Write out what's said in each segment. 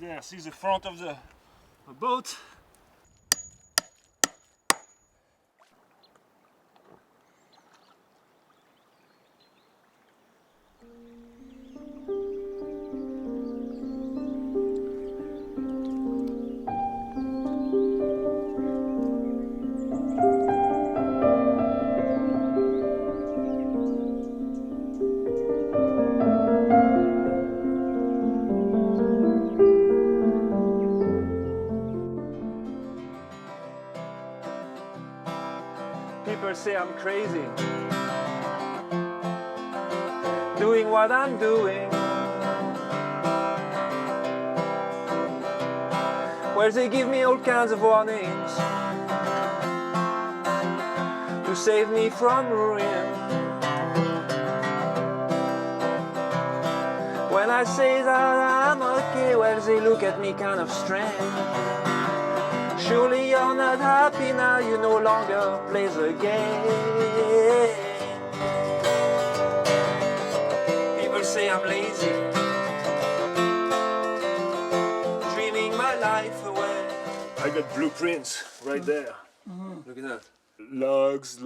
Right there, see the front of the boat? People say I'm crazy, doing what I'm doing. Well, they give me all kinds of warnings to save me from ruin. When I say that I'm okay, well, they look at me kind of strange. Surely you're not happy now, you no longer play the game. People say I'm lazy, dreaming my life away. I got blueprints right there. Look at that. Logs,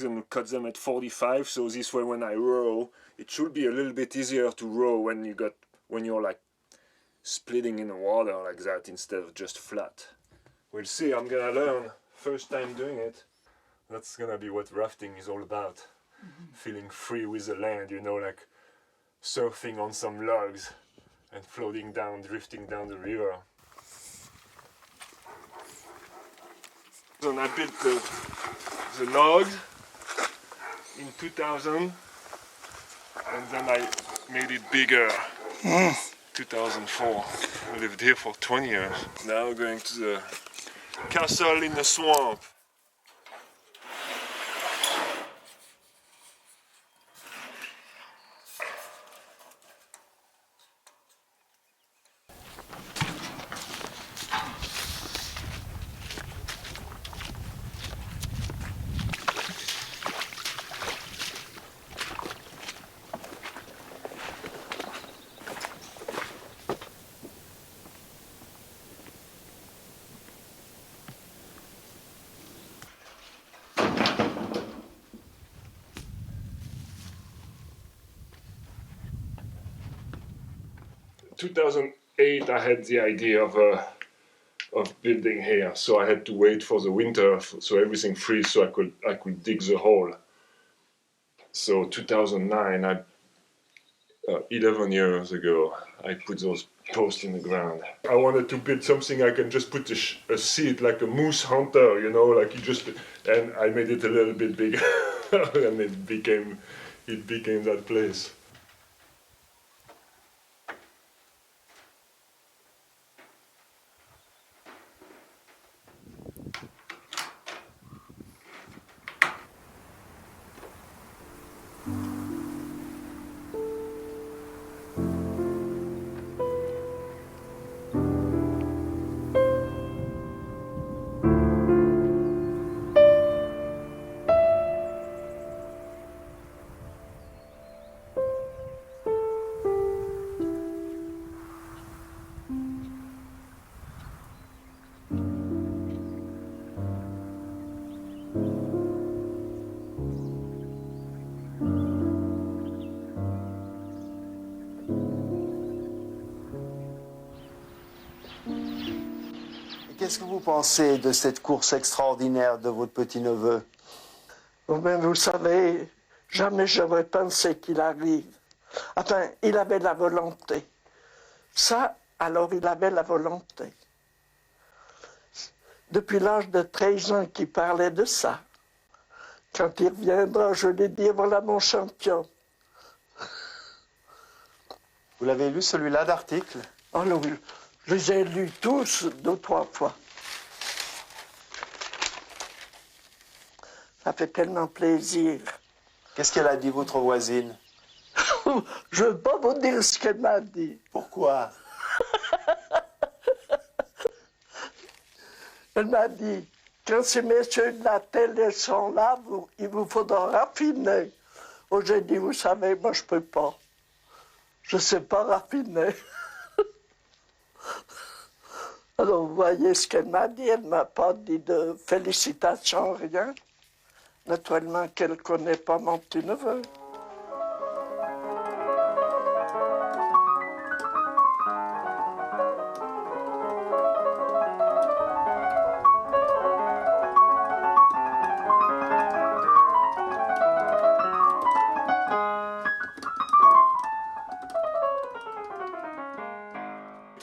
and cut them at 45, so this way when I row, it should be a little bit easier to row when you're like splitting in the water like that instead of just flat. We'll see, I'm gonna learn, first time doing it. That's gonna be what rafting is all about. Feeling free with the land, you know, like surfing on some logs and floating down, drifting down the river. And I built the logs in 2000 and then I made it bigger. 2004. I lived here for 20 years. Now we're going to the castle in the swamp. In 2008 I had the idea of building here, so I had to wait for the winter so everything freeze so I could dig the hole. So 2009, 11 years ago, I put those posts in the ground. I wanted to build something I can just put a seat like a moose hunter, you know, like and I made it a little bit bigger and it became that place. Qu'est-ce que vous pensez de cette course extraordinaire de votre petit-neveu? Vous savez, jamais j'aurais pensé qu'il arrive. Enfin, il avait la volonté. Ça, alors il avait la volonté. Depuis l'âge de 13 ans qu'il parlait de ça. Quand il reviendra, je lui dis, voilà mon champion. Vous l'avez lu celui-là d'article? Oh non, je les ai lus tous 2 ou 3 fois. Ça fait tellement plaisir. Qu'est-ce qu'elle a dit, votre voisine? Je ne veux pas vous dire ce qu'elle m'a dit. Pourquoi? Elle m'a dit, quand ces messieurs de la télé sont là, il vous faudra raffiner. Oh, j'ai dit, vous savez, moi je ne peux pas. Je ne sais pas raffiner. Alors, vous voyez ce qu'elle m'a dit. Elle ne m'a pas dit de félicitations, rien. Naturellement qu'elle ne connaît pas mon petit-neveu.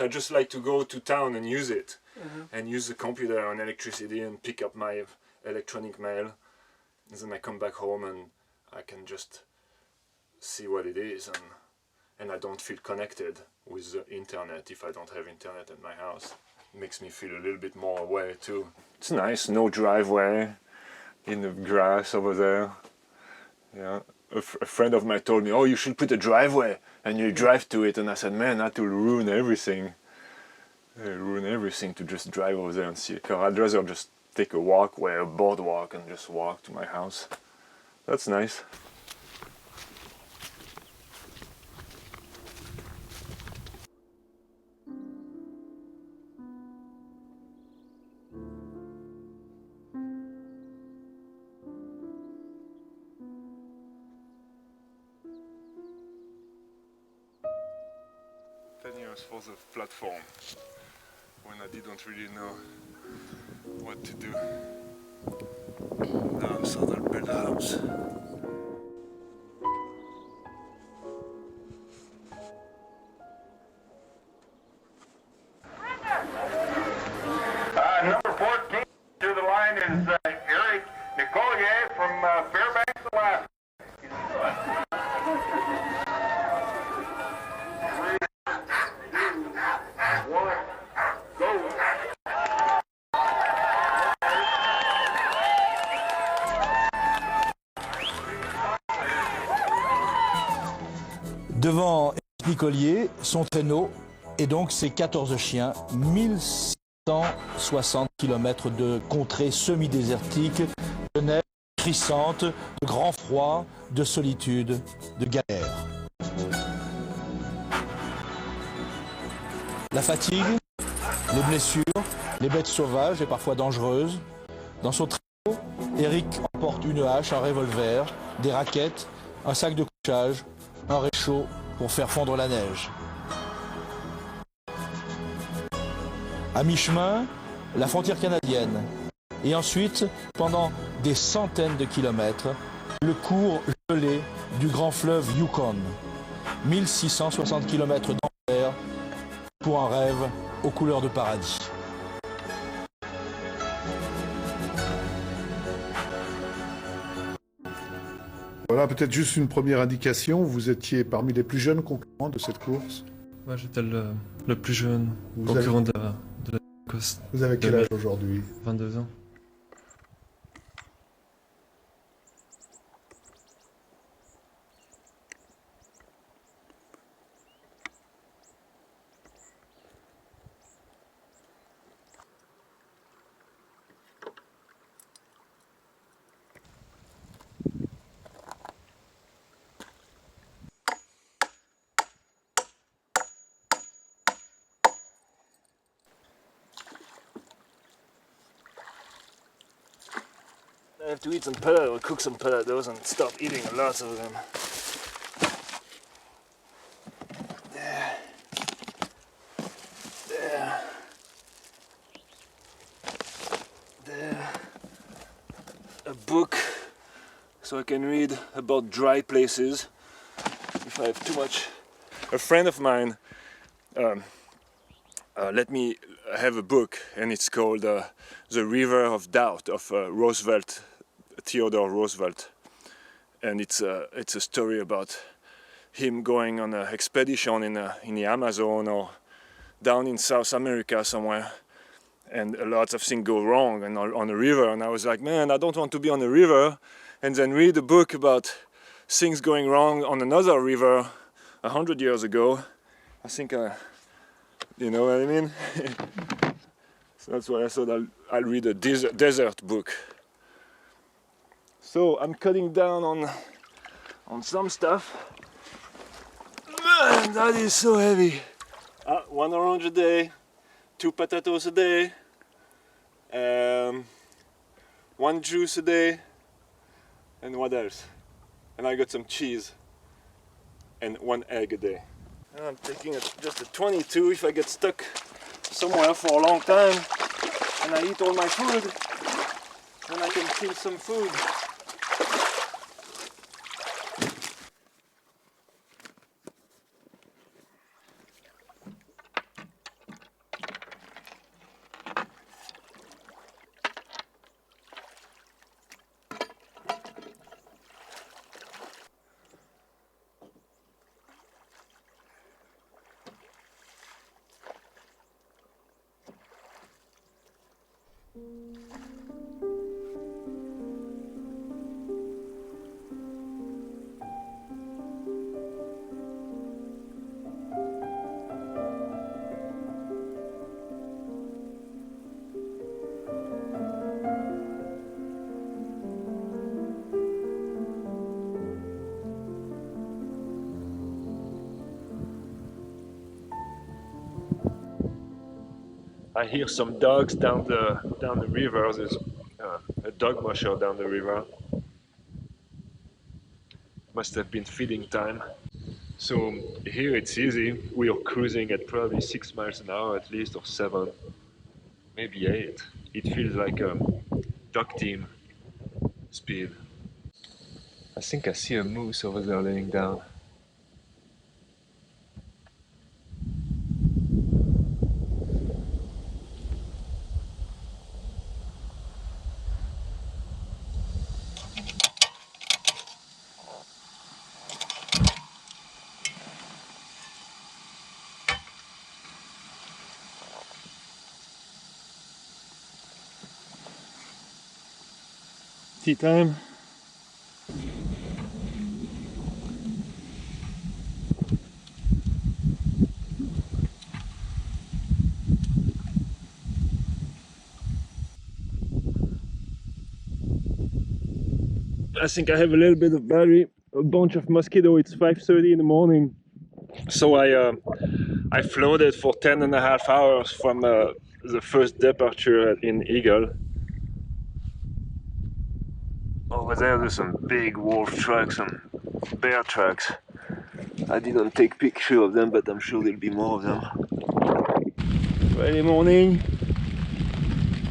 I just like to go to town and use it, and use the computer and electricity and pick up my electronic mail. And then I come back home and I can just see what it is, and I don't feel connected with the internet if I don't have internet at my house. It makes me feel a little bit more aware too. It's nice, no driveway in the grass over there. Yeah. A friend of mine told me, oh, you should put a driveway and you drive to it, and I said, man, that will ruin everything. Ruin everything to just drive over there and see a car. I'd rather just take a walkway, a boardwalk, and just walk to my house. That's nice. For the platform, when I didn't really know what to do. Now I saw that build a house. Number 14 to the line is Eric Nicolier from Fairbanks, Alaska. Devant Eric Nicolier, son traîneau et donc ses 14 chiens, 1160 km de contrées semi-désertiques, de neige crissante, de grand froid, de solitude, de galère. La fatigue, les blessures, les bêtes sauvages et parfois dangereuses. Dans son traîneau, Eric emporte une hache, un revolver, des raquettes, un sac de couchage, un réchaud pour faire fondre la neige. À mi-chemin, la frontière canadienne. Et ensuite, pendant des centaines de kilomètres, le cours gelé du grand fleuve Yukon. 1660 km d'enfer pour un rêve aux couleurs de paradis. Voilà, peut-être juste une première indication. Vous étiez parmi les plus jeunes concurrents de cette course. Ouais, j'étais le plus jeune Vous concurrent de la course. Vous avez quel âge aujourd'hui? 22 ans. I have to eat some pellet or cook some potatoes and stop eating a lot of them. There. There. There. A book so I can read about dry places if I have too much. A friend of mine let me have a book, and it's called The River of Doubt of Roosevelt, Theodore Roosevelt, and it's a story about him going on an expedition in the Amazon or down in South America somewhere, and lots of things go wrong and on a river. And I was like, man, I don't want to be on a river and then read a book about things going wrong on another river 100 years ago. I think you know what I mean? So that's why I thought I'll read a desert book. So I'm cutting down on some stuff. Man, that is so heavy. 1 orange a day, 2 potatoes a day, 1 juice a day, and what else? And I got some cheese and 1 egg a day. And I'm taking just a 22 if I get stuck somewhere for a long time and I eat all my food, then I can kill some food. I hear some dogs down the river. There's a dog musher down the river. Must have been feeding time. So here it's easy. We are cruising at probably 6 miles an hour at least, or 7, maybe 8. It feels like a dog team speed. I think I see a moose over there laying down. Tea time. I think I have a little bit of battery, a bunch of mosquito. It's 5:30 in the morning. So I floated for 10.5 hours from the first departure in Eagle. Over there there's some big wolf tracks and bear tracks. I didn't take picture of them, but I'm sure there'll be more of them. Friday morning,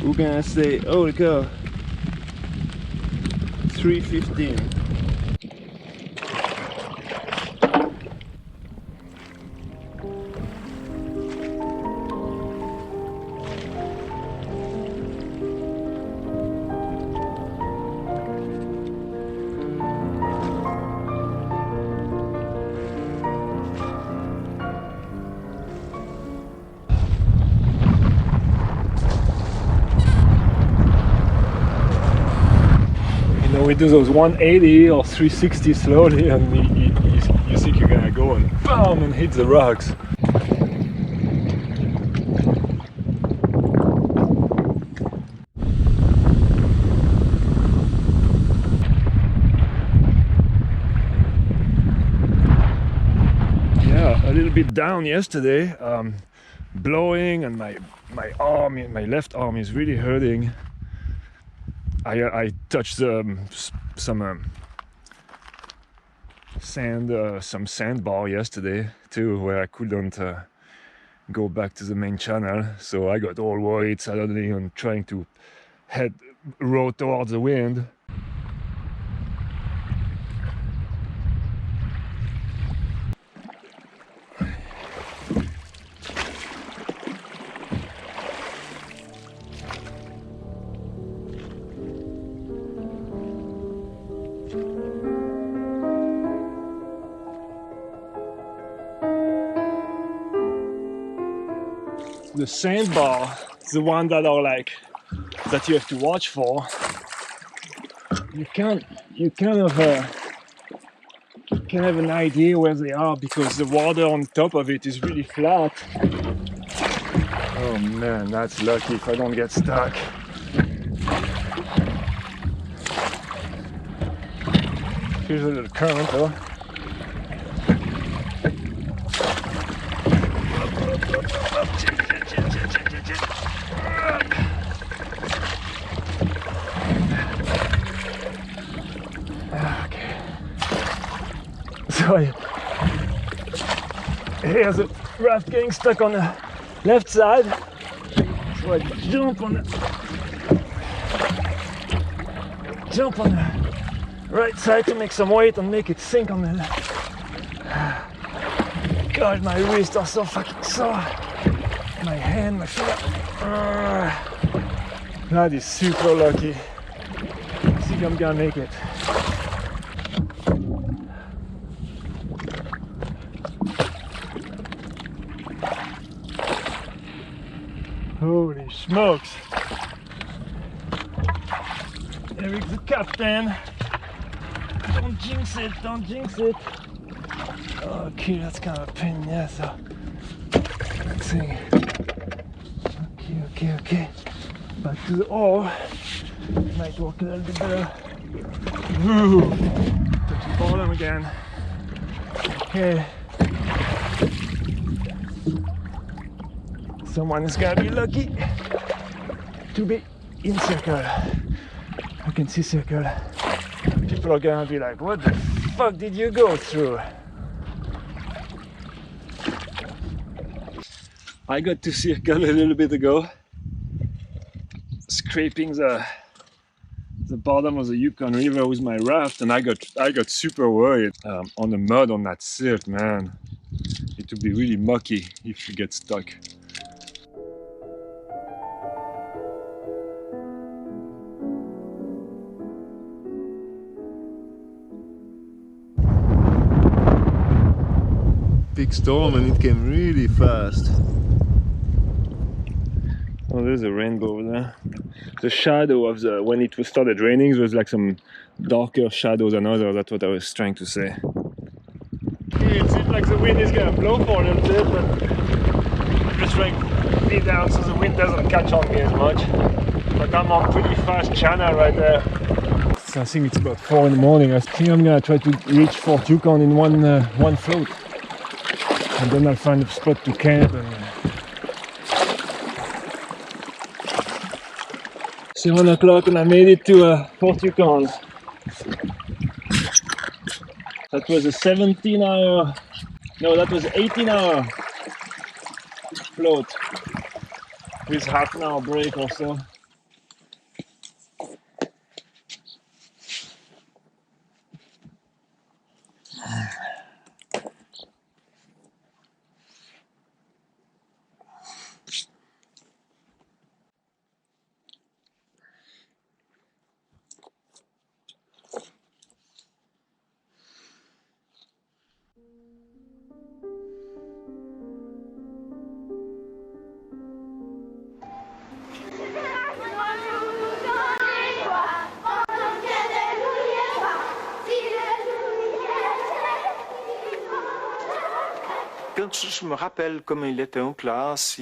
who can I say? Oh, look out. 3:15. We do those 180 or 360 slowly, and you think you're gonna go and BAM! And hit the rocks. Yeah, a little bit down yesterday, blowing, and my left arm is really hurting. I touched some sandbar yesterday too, where I couldn't go back to the main channel, so I got all worried suddenly and trying to row towards the wind. The sandbar, the one that are like that you have to watch for. You can have an idea where they are because the water on top of it is really flat. Oh man, that's lucky if I don't get stuck. Here's a little current though. So here's a raft getting stuck on the left side. So I jump on the right side to make some weight and make it sink on the. God, my wrists are so fucking sore. My hand, my feet. That is super lucky. I think I'm gonna make it. Holy smokes! Eric's the captain. Don't jinx it, don't jinx it. Okay, that's kind of a pain in the ass. So. Let's see. Okay. Back to the oar. Might work a little bit better. Ooh, touch the bottom again. Okay. Someone is gonna be lucky to be in circle. I can see circle. People are gonna be like, what the fuck did you go through? I got to circle a little bit ago, scraping the bottom of the Yukon River with my raft, and I got super worried on the mud on that silt, man. It would be really mucky if you get stuck. Big storm and it came really fast. Oh, there's a rainbow over there. The shadow of the, when it started raining, there was like some darker shadow than others. That's what I was trying to say. It seems like the wind is gonna blow for a little bit, but I'm just trying to be down so the wind doesn't catch on me as much. But I'm on pretty fast channel right there. So I think it's about 4 in the morning. I think I'm gonna try to reach Fort Yukon in one float. And then I'll find a spot to camp. And 7 o'clock and I made it to Fort Yukon. That was a 17-hour, no, that was 18-hour float with half an hour break or so. Quand je me rappelle comment il était en classe,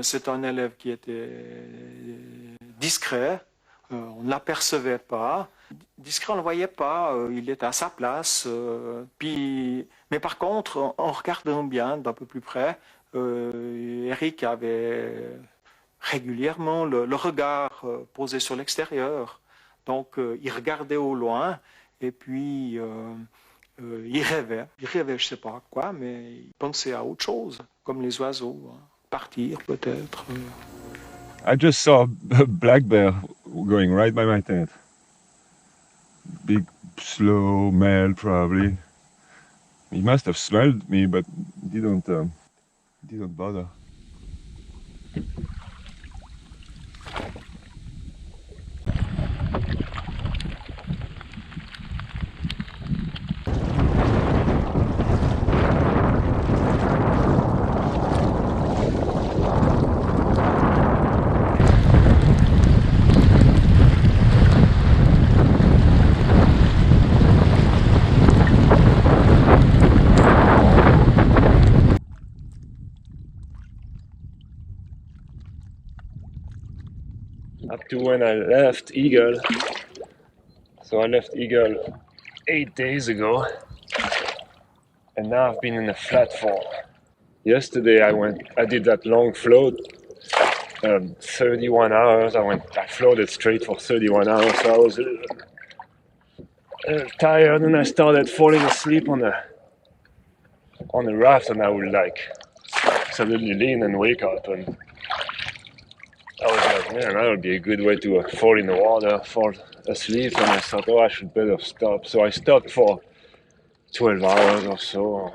c'est un élève qui était discret, on ne l'apercevait pas. Discret, on ne le voyait pas, il était à sa place. Mais par contre, en regardant bien d'un peu plus près, Eric avait régulièrement le regard posé sur l'extérieur. Donc il regardait au loin et puis il rêvait, je sais pas quoi, mais il pensait à autre chose, comme les oiseaux, hein. Partir peut-être. I just saw a black bear going right by my tent. Big, slow male probably. He must have smelled me, but didn't bother. Up to when I left Eagle. So I left Eagle 8 days ago, and now I've been in a flat fall. Yesterday I did that long float, 31 hours. I floated straight for 31 hours, so I was a little tired, and I started falling asleep on the on a raft, and I would like suddenly lean and wake up, and I was like, man, that would be a good way to fall in the water, fall asleep, and I thought, oh, I should better stop. So I stopped for 12 hours or so.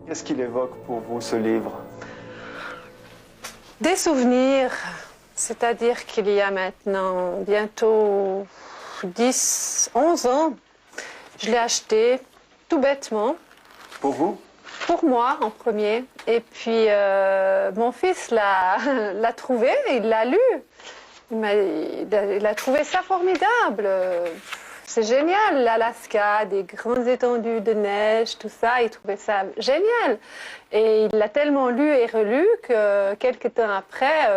Qu'est-ce qu'il évoque pour vous, ce livre? Des souvenirs, c'est-à-dire qu'il y a maintenant bientôt 10, 11 ans, je l'ai acheté tout bêtement. Pour vous? Pour moi en premier. Et puis mon fils l'a trouvé, il l'a lu. Il a trouvé ça formidable. C'est génial, l'Alaska, des grandes étendues de neige, tout ça, il trouvait ça génial. Et il l'a tellement lu et relu que quelques temps après,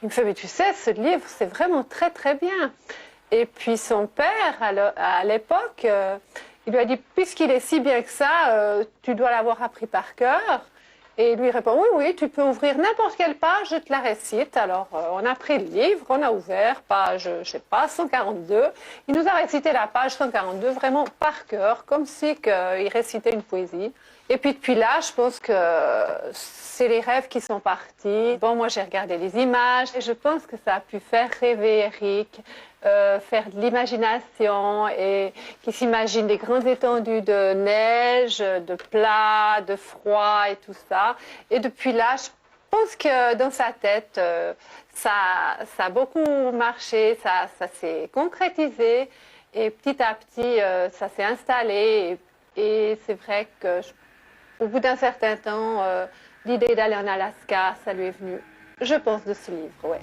il me fait, mais tu sais, ce livre, c'est vraiment très très bien. Et puis son père, à l'époque, il lui a dit, puisqu'il est si bien que ça, tu dois l'avoir appris par cœur. Et il lui répond, oui, oui, tu peux ouvrir n'importe quelle page, je te la récite. Alors, on a pris le livre, on a ouvert, page, je sais pas, 142. Il nous a récité la page 142 vraiment par cœur, comme si il récitait une poésie. Et puis depuis là, je pense que c'est les rêves qui sont partis. Bon, moi j'ai regardé les images et je pense que ça a pu faire rêver Eric, faire de l'imagination et qui s'imagine des grandes étendues de neige, de plat, de froid et tout ça. Et depuis là, je pense que dans sa tête, ça a beaucoup marché, ça s'est concrétisé et petit à petit, ça s'est installé. Et c'est vrai que au bout d'un certain temps, l'idée d'aller en Alaska, ça lui est venu, je pense, de ce livre, ouais.